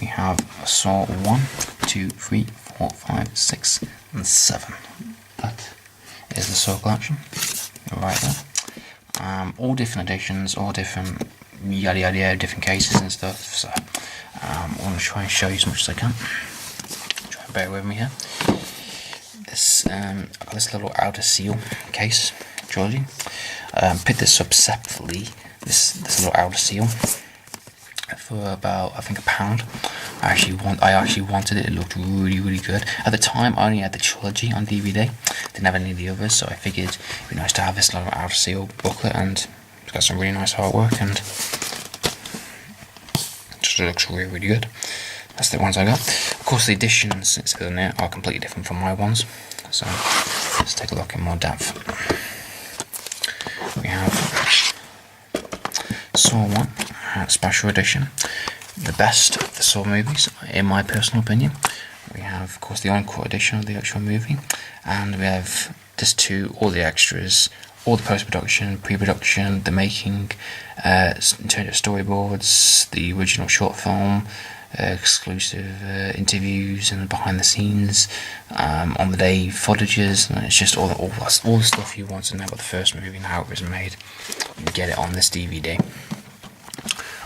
we have Saw 1, 2, 3, 4, 5, 6, and 7. That is the Saw collection, right there. All different editions, all different yada yada yada, different cases and stuff, so I'm going to try and show you as much as I can. Try and bear with me here. This, I've got this little outer seal case, trilogy. Picked this up separately, this little outer seal, for about, I think, £1. I actually wanted it. It looked really good. At the time, I only had the trilogy on DVD. Didn't have any of the others, so I figured it'd be nice to have this little outer seal booklet, and it's got some really nice artwork, and it just looks really good. That's the ones I got. Of course, the editions in there are completely different from my ones. So let's take a look in more depth. We have Saw 1, Special Edition, the best of the Saw movies, in my personal opinion. We have, of course, the Encore edition of the actual movie, and we have just all the extras, all the post-production, pre-production, the making, in terms of storyboards, the original short film, exclusive interviews and behind the scenes, on the day footages, and it's just all the stuff you want to know about the first movie and how it was made. You can get it on this DVD.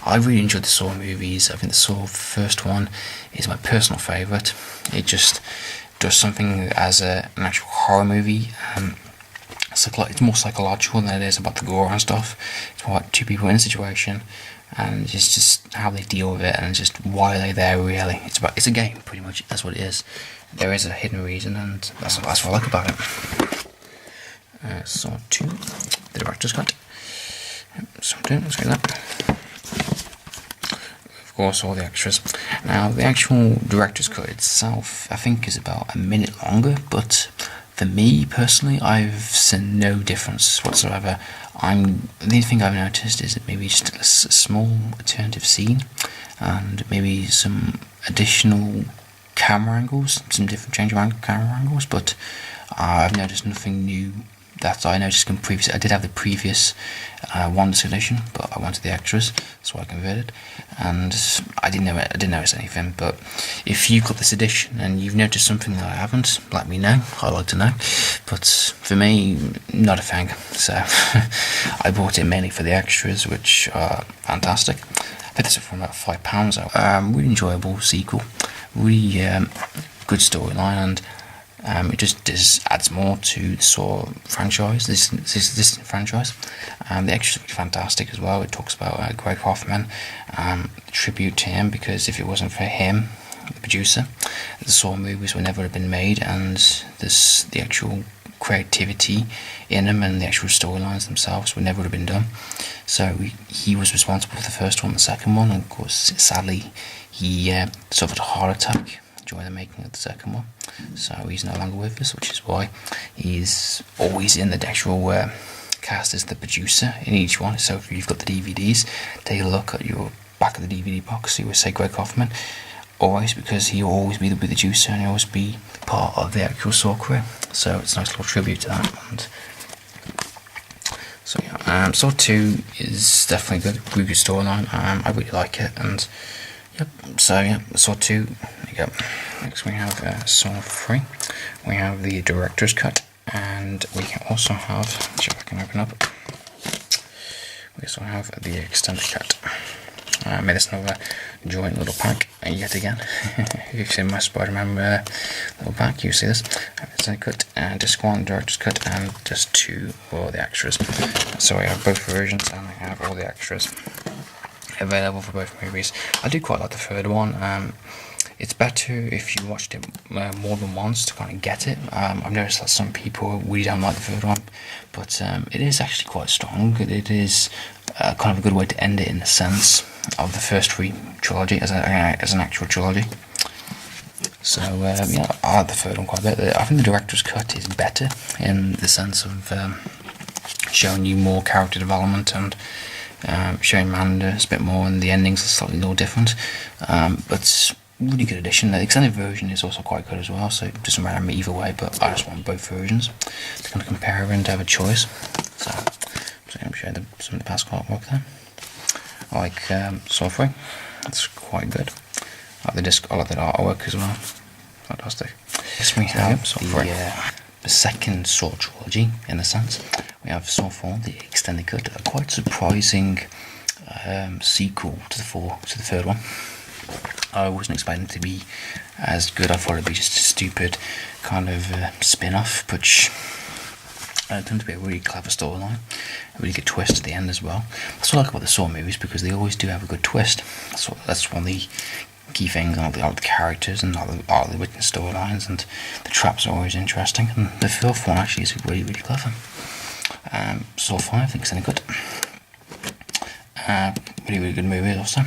I really enjoyed the Saw movies. I think the Saw first one is my personal favourite. It just does something as an actual horror movie. It's more psychological than it is about the gore and stuff. It's more like two people in a situation, and it's just how they deal with it, and just why they're there. Really, it's a game, pretty much. That's what it is. There is a hidden reason, and that's what I like about it. Saw 2, the director's cut. Saw 2, let's get that. Of course, all the extras. Now, the actual director's cut itself, I think, is about a minute longer, but for me personally, I've seen no difference whatsoever. The only thing I've noticed is that maybe just a small alternative scene, and maybe some additional camera angles, some different change of camera angles, but I've noticed nothing new that I noticed from previous. I did have the previous one edition, but I wanted the extras, so I converted, and I didn't notice anything. But if you've got this edition and you've noticed something that I haven't, let me know. I'd like to know. But for me, not a thing. So I bought it mainly for the extras, which are fantastic. I picked this up for about £5. Really enjoyable sequel, really good storyline, and it just adds more to the Saw franchise, this franchise. The extras are fantastic as well. It talks about Greg Hoffman, tribute to him, because if it wasn't for him, the producer, the Saw movies would never have been made, and the actual creativity in them and the actual storylines themselves would never have been done. So he was responsible for the first one, the second one, and of course, sadly, he suffered a heart attack during the making of the second one, so he's no longer with us, which is why he's always in the actual cast as the producer in each one. So if you've got the DVDs, take a look at your back of the DVD box, you will say Greg Hoffman, always, because he'll always be the producer and he'll always be part of the actual Saw crew. So it's a nice little tribute to that. And so yeah, Saw 2 is definitely good, really good storyline. I really like it, and yep. So yeah, Saw 2. There you go. Next we have Saw 3. We have the director's cut, and we can also have, see if I can open up. We also have the extended cut. I made this another joint little pack yet again. If you've seen my Spider-Man little pack, you see this. Extended cut, disc 1, director's cut, and just 2 for the extras. So I have both versions, and I have all the extras available for both movies. I do quite like the third one. It's better if you watched it more than once to kind of get it. I've noticed that some people really don't like the third one, but it is actually quite strong. It is kind of a good way to end it in the sense of the first 3 trilogy as an actual trilogy. So yeah, I like the third one quite a bit. I think the director's cut is better in the sense of showing you more character development and showing Manders a bit more, and the endings are slightly more different. But really good addition. The extended version is also quite good as well, so it doesn't matter either way, but I just want both versions to kind of compare and to have a choice. So I'm going to show you some of the past artwork there. I like Saw 3, it's quite good. I like the disc, I like that artwork as well. Fantastic. Yes, we have the second Saw trilogy, in a sense. We have Saw 4, the extended cut, a quite surprising sequel to the third one. I wasn't expecting it to be as good. I thought it'd be just a stupid kind of spin-off, which turned to be a really clever storyline, a really good twist at the end as well. That's what I like about the Saw movies, because they always do have a good twist. That's one of the key things, all the characters and all the written storylines, and the traps are always interesting. And the fourth one actually is really, really clever. Saw 5, I think, is any good. Really, really good movie also.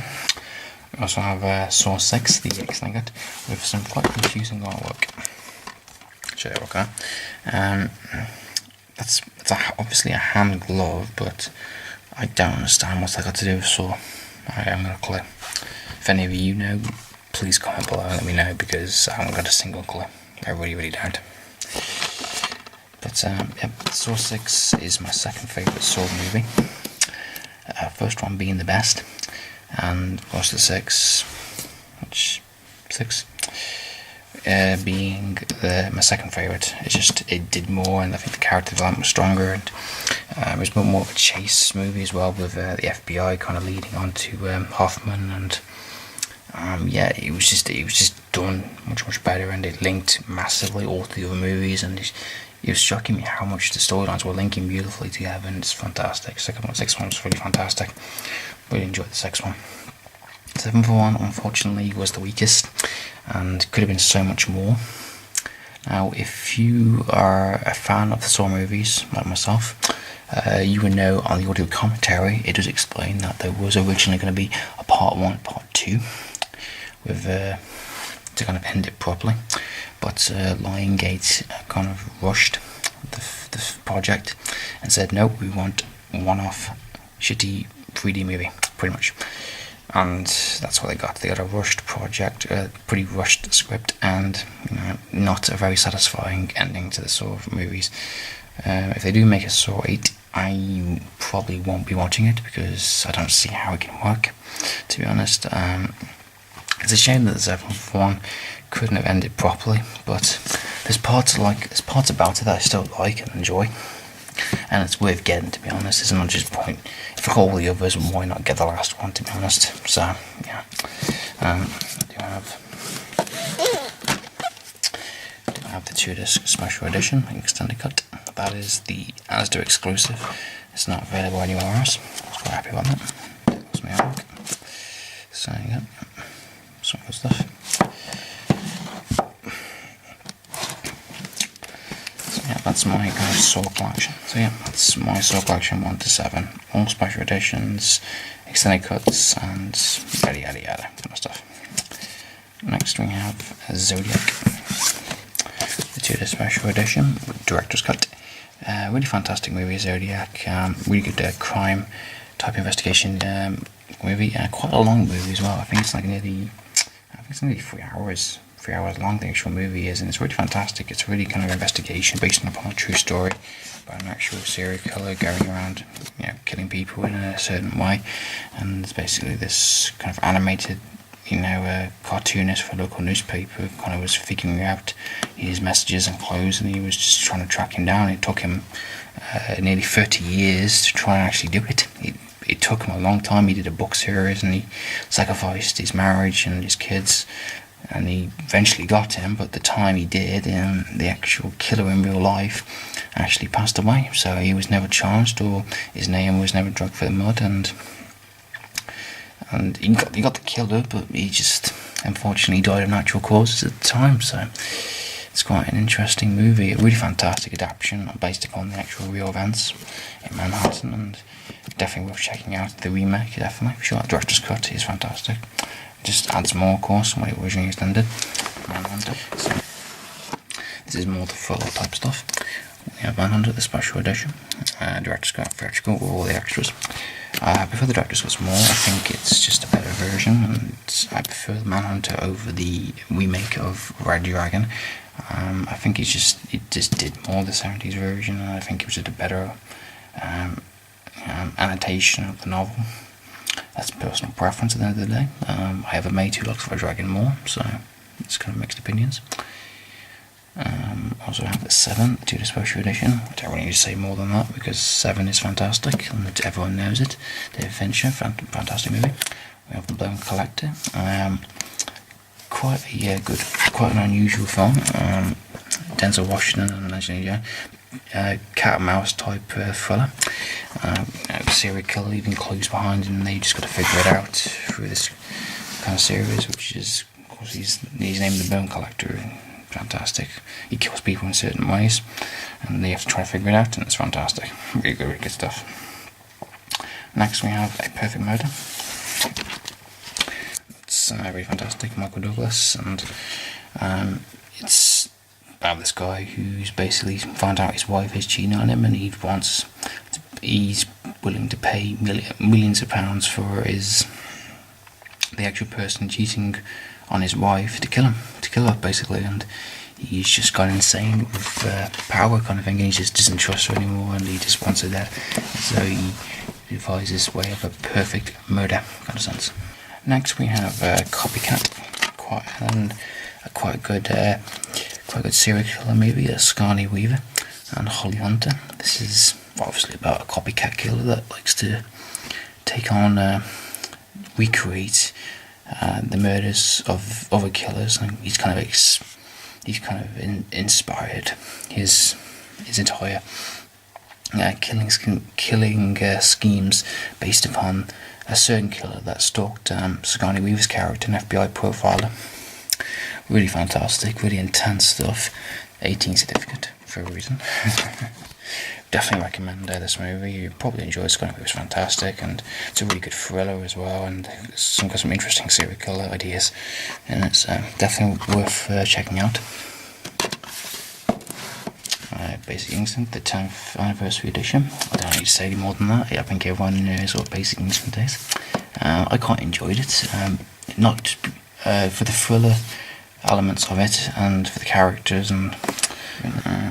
We also have Saw 6, the extended, with some quite confusing artwork. Show you, okay. That's obviously a hand glove, but I don't understand what's that got to do with Saw. I haven't got a clue. If any of you know, please comment below and let me know, because I haven't got a single clue. I really, really don't. But Saw 6 is my second favourite Saw movie. First one being the best, and of course the 6 being my second favourite. It did more, and I think the character development was stronger, and it was more of a chase movie as well, with the FBI kind of leading on to Hoffman, and it was just done much better, and it linked massively all to the other movies, and it was shocking me how much the storylines were linking beautifully together, and it's fantastic. Sixth one was really fantastic. Really enjoyed the sixth one. The seventh one, unfortunately, was the weakest, and could have been so much more. Now, if you are a fan of the Saw movies, like myself, you would know on the audio commentary it does explain that there was originally going to be a part 1, part 2, with to kind of end it properly, but Lionsgate kind of rushed the project and said, no, we want one-off shitty 3D movie, pretty much. And that's what they got. They got a rushed project, pretty rushed script, and not a very satisfying ending to the Saw movies. If they do make a Saw 8, I probably won't be watching it, because I don't see how it can work, to be honest. It's a shame that the seventh one couldn't have ended properly, but there's parts about it that I still like and enjoy, and it's worth getting, to be honest. It's not just point. If I got all the others, why not get the last one, to be honest? So yeah, I do have the 2-disc special edition extended cut. That is the Asda exclusive. It's not available anywhere else. I was quite happy about that. That's my artwork. So yeah, some good stuff. That's my kind of Saw collection. So yeah, that's my Saw collection 1 to 7. All special editions, extended cuts, and yada yada yada kind of stuff. Next we have Zodiac, the 2-disc special edition, director's cut. Really fantastic movie, Zodiac. Really good crime type investigation movie. Quite a long movie as well. I think it's nearly 3 hours. 3 hours long the actual movie is, and it's really fantastic. It's really kind of investigation based upon a true story about an actual serial killer going around, killing people in a certain way. And it's basically this kind of animated, cartoonist for a local newspaper kind of was figuring out his messages and clues, and he was just trying to track him down. It took him nearly 30 years to try and actually do it. It took him a long time. He did a book series, and he sacrificed his marriage and his kids, and he eventually got him, but the time he did, the actual killer in real life actually passed away, so he was never charged, or his name was never dragged for the mud, and he got the killer, but he just unfortunately died of natural causes at the time. So it's quite an interesting movie, a really fantastic adaptation based upon the actual real events in Manhattan, and definitely worth checking out. The remake, definitely, for sure. The director's cut is fantastic. Just adds more, of course, than what it originally extended. So, this is more the full type stuff. We have Manhunter, the special edition, director's cut, theatrical, with all the extras. I prefer the director's cut more. I think it's just a better version, and I prefer the Manhunter over the remake of Red Dragon. I think it just did more the 70s version, and I think it was just a better annotation of the novel. that's personal preference at the end of the day. I have a May 2 looks for a Dragon more, so it's kind of mixed opinions. Also have the 7, the 2 Special Edition. I don't really need to say more than that because 7 is fantastic and everyone knows it. David Fincher, fantastic movie. We have the Blown Collector. Quite an unusual film. Denzel Washington and Angelina Jolie. Cat and mouse type thriller. Serial killer leaving clues behind him, and they just got to figure it out through this kind of series, which is, of course, he's named the Bone Collector. Fantastic. He kills people in certain ways, and they have to try to figure it out, and it's fantastic. Really good stuff. Next, we have A Perfect Murder. It's really fantastic. Michael Douglas, and it's about this guy who's basically found out his wife is cheating on him, and he's willing to pay millions of pounds for the actual person cheating on his wife to kill her basically, and he's just gone insane with power kind of thing, and he just doesn't trust her anymore, and he just wants her dead. So he devises his way of a perfect murder kind of sense. Next we have Copycat, quite a good serial killer movie, Scarny Weaver and Holly Hunter. This is obviously about a copycat killer that likes to take on, recreate the murders of other killers, and he's kind of inspired his entire killing schemes based upon a certain killer that stalked Sigourney Weaver's character, an FBI profiler. Really fantastic, really intense stuff. 18 certificate for a reason. Definitely recommend this movie. You probably enjoy it. It's going to be fantastic, and it's a really good thriller as well, and it's got some interesting serial killer ideas, and it's definitely worth checking out. Basic Instinct, the 10th anniversary edition. I don't need to say any more than that. I think everyone knows what Basic Instinct is. I quite enjoyed it, not for the thriller elements of it and for the characters, and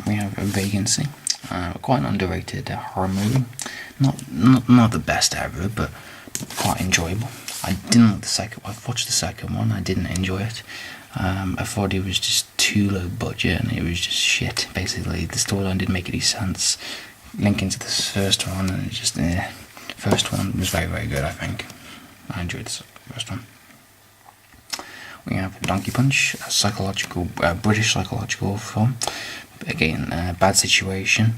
we have a Vacancy. Quite an underrated horror movie. Not the best ever, but quite enjoyable. I didn't like the second. I've watched the second one. I didn't enjoy it. I thought it was just too low budget, and it was just shit. Basically, the storyline didn't make any sense. Linking to this first one, and it just first one was very, very good. I think I enjoyed the first one. We have Donkey Punch, a British psychological film. Again, bad situation,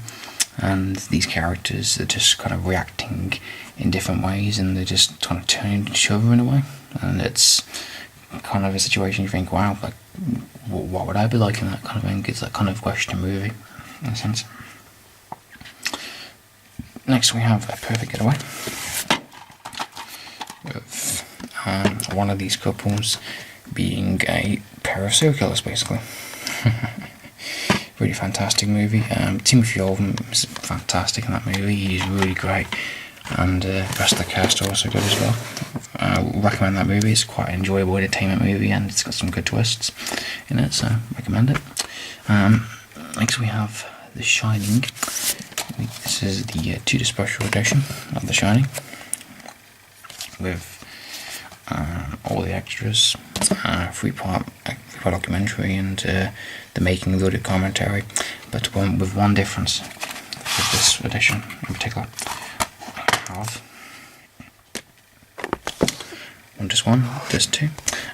and these characters are just kind of reacting in different ways, and they're just trying to turn each other in a way, and it's kind of a situation you think, wow, like, what would I be like in that kind of thing? It's that kind of question movie, in a sense. Next we have A Perfect Getaway, with one of these couples being a pair of serial killers, basically. Really fantastic movie. Timothy Oldham is fantastic in that movie. He's really great, and the rest of the cast are also good as well. Recommend that movie. It's quite an enjoyable entertainment movie, and it's got some good twists in it, so recommend it. Next we have The Shining. This is the 2 Special Edition of The Shining, with all the extras, 3-part documentary, and the making of the commentary, but with one difference with this edition in particular. I have just two,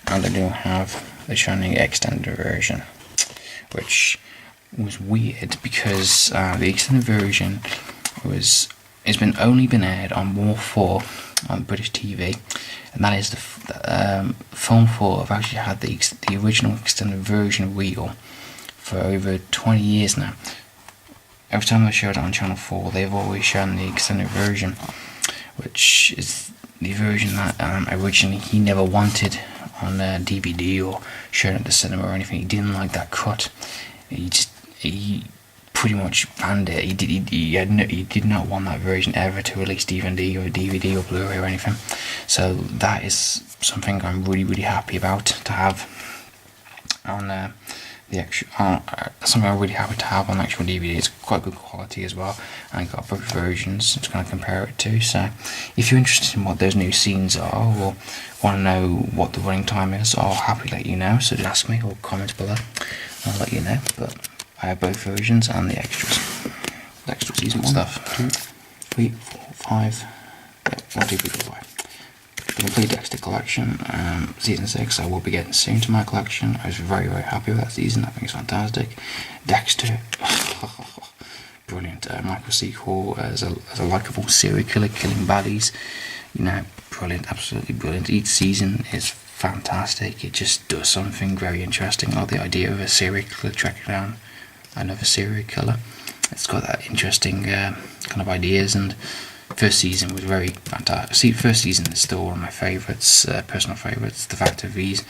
and I do have The Shining extended version, which was weird because the extended version it's only been aired on War 4 on British TV, and that is the film 4. I've actually had the original extended version reel for over 20 years now. Every time I showed it on Channel 4, they've always shown the extended version, which is the version that originally he never wanted on DVD or shown at the cinema or anything. He didn't like that cut. He pretty much banned it. He did not want that version ever to release DVD or Blu-ray or anything. So that is something I'm really, really happy about to have on the extra, something I'm really happy to have on actual DVD. It's quite good quality as well, and I got both versions to kind of compare it to. So if you're interested in what those new scenes are, or want to know what the running time is, I'll happily let you know. So just ask me or comment below, and I'll let you know. But I have both versions and the extras. The extra season stuff. 2, 3, 4, 5. Yeah, 1, 2, 3, 4, 5. The complete Dexter collection, season 6, I will be getting soon to my collection. I was very happy with that season. I think it's fantastic. Dexter, brilliant. Michael C. Hall as a likeable serial killer killing baddies. You know, brilliant, absolutely brilliant. Each season is fantastic. It just does something very interesting. I like the idea of a serial killer tracking down another serial killer. It's got that interesting kind of ideas, and first season was very fantastic. See, first season is still one of my favourites, personal favourites. The fact of these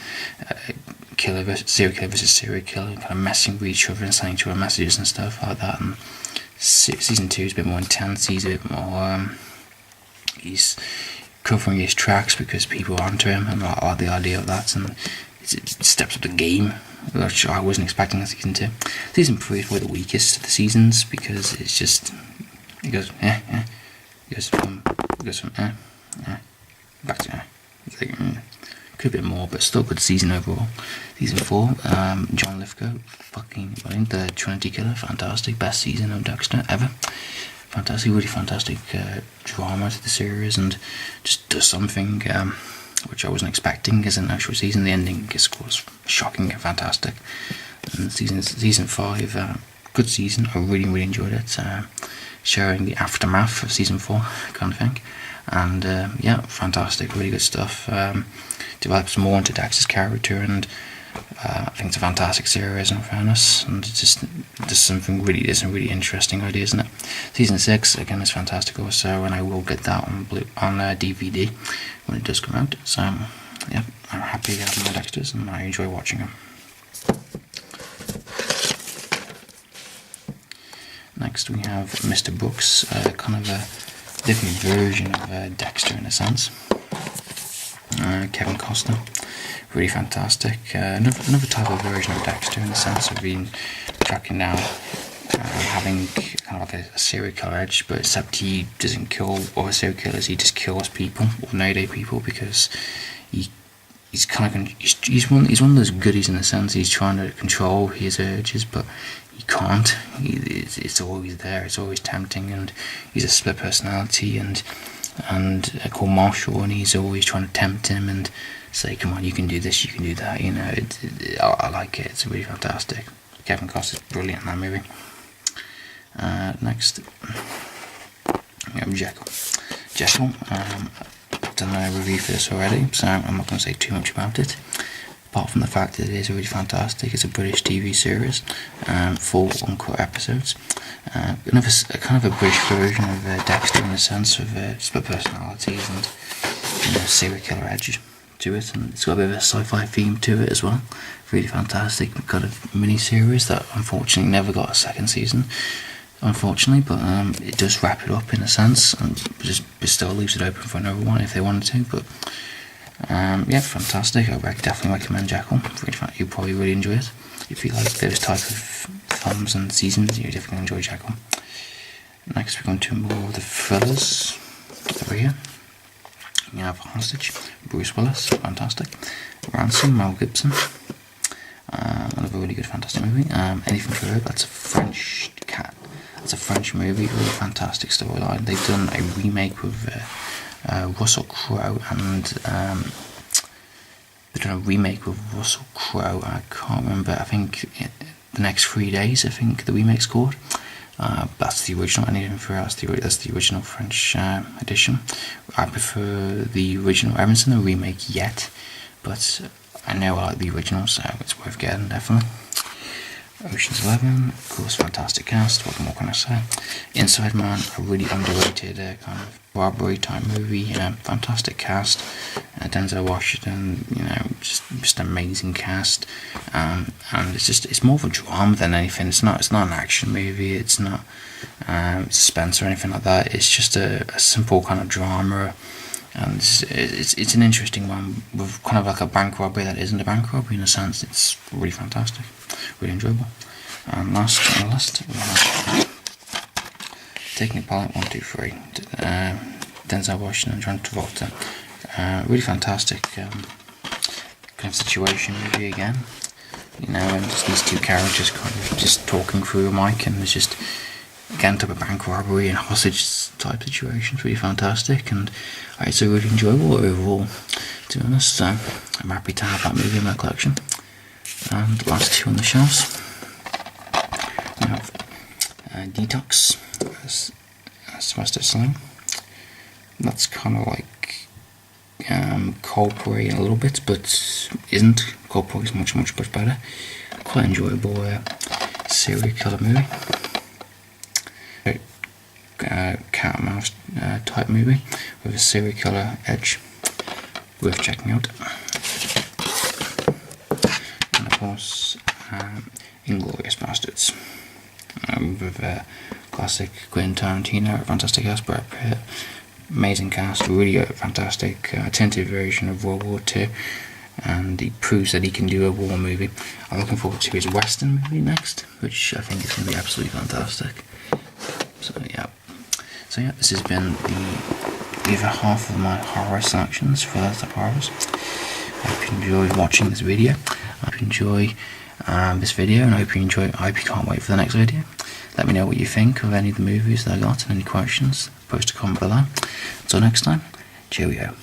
serial killer versus serial killer, kind of messing with each other and sending each other messages and stuff like that. And season 2 is a bit more intense. He's a bit more. He's covering his tracks because people are onto him, and I like the idea of that. And it steps up the game, which I wasn't expecting in season 2. Season 3 is probably the weakest of the seasons because it's just it goes goes from back to could be more, but still good season overall. Season 4, John Lithgow, fucking brilliant. The Trinity Killer, fantastic, best season of Dexter ever. Fantastic, really fantastic drama to the series, and just does something which I wasn't expecting as an actual season. The ending was shocking and fantastic. And season 5, good season. I really enjoyed it. Showing the aftermath of season 4 kind of thing, and yeah, fantastic, really good stuff. Develops more into Dexter's character, and I think it's a fantastic series in fairness, and it's just there's some really interesting ideas in it. Season 6 again is fantastic also, and I will get that on DVD when it does come out. So yeah, I'm happy having my Dexters, and I enjoy watching them. Next we have Mr. Brooks, kind of a different version of Dexter in a sense. Kevin Costner, really fantastic. Another type of version of Dexter in the sense of being tracking down, having kind of like a serial killer edge, but except he doesn't kill other serial killers, he just kills people, ordinary people, because he's kind of he's one of those goodies in the sense he's trying to control his urges, but he can't. It's always there. It's always tempting, and he's a split personality, and called Marshall, and he's always trying to tempt him and say, "Come on, you can do this, you can do that." You know, I like it. It's really fantastic. Kevin Costner's brilliant in that movie. Next, we have Jekyll. Jekyll. I've done a review for this already, so I'm not going to say too much about it. Apart from the fact that it is really fantastic. It's a British TV series, 4 uncut episodes. Another kind of a British version of Dexter in the sense of split personalities and serial killer edge to it, and it's got a bit of a sci-fi theme to it as well. Really fantastic. We've got a mini series that unfortunately never got a second season, unfortunately, but it does wrap it up in a sense, and just still leaves it open for another one if they wanted to. But yeah, fantastic. I definitely recommend Jekyll. You'll probably really enjoy it. If you like those type of films and seasons, you definitely enjoy Jekyll. Next we're going to more of the thrillers over here. We have Hostage, Bruce Willis, fantastic. Ransom, Mel Gibson. Another really good fantastic movie. Anything for Her, that's a French movie, really fantastic storyline. They've done a remake with Russell Crowe, and they've done a remake with Russell Crowe. I can't remember. I think The Next 3 Days. I think the remake's called. That's the original. Anything for Her, that's the original French edition. I prefer the original. I haven't seen the remake yet, but I know I like the original, so it's worth getting definitely. Ocean's 11, of course, fantastic cast. What more can I say? Inside Man, a really underrated kind of robbery type movie. Fantastic cast. Denzel Washington, just amazing cast. And it's more of a drama than anything. It's not an action movie. It's not suspense or anything like that. It's just a simple kind of drama. And it's an interesting one with kind of like a bank robbery that isn't a bank robbery in a sense. It's really fantastic, really enjoyable. And last on the list, we have Taking Apart 1, 2, 3. Denzel Washington and John Travolta. Really fantastic kind of situation movie again. You know, and just these two characters kind of just talking through a mic, and there's just again type of bank robbery and hostage type situations. Really fantastic, and it's a really enjoyable overall, to be honest. So I'm happy to have that movie in my collection. And the last two on the shelves, we have D-Tox, Sylvester Stallone. That's kind of like Gory a little bit, but isn't. Gory is much better. Quite enjoyable serial killer movie. Cat and mouse type movie with a serial killer edge. Worth checking out. And of course, Inglourious Bastards. With classic Quentin Tarantino, fantastic cast, Brad Pitt. Amazing cast, really fantastic, attentive version of World War II, and he proves that he can do a war movie. I'm looking forward to his Western movie next, which I think is going to be absolutely fantastic. So yeah, this has been the other half of my horror selections for those type of horrors. I hope you enjoyed watching this video. I hope you enjoy this video, and I hope you can't wait for the next video. Let me know what you think of any of the movies that I got, and any questions, post a comment below. Until next time, cheerio.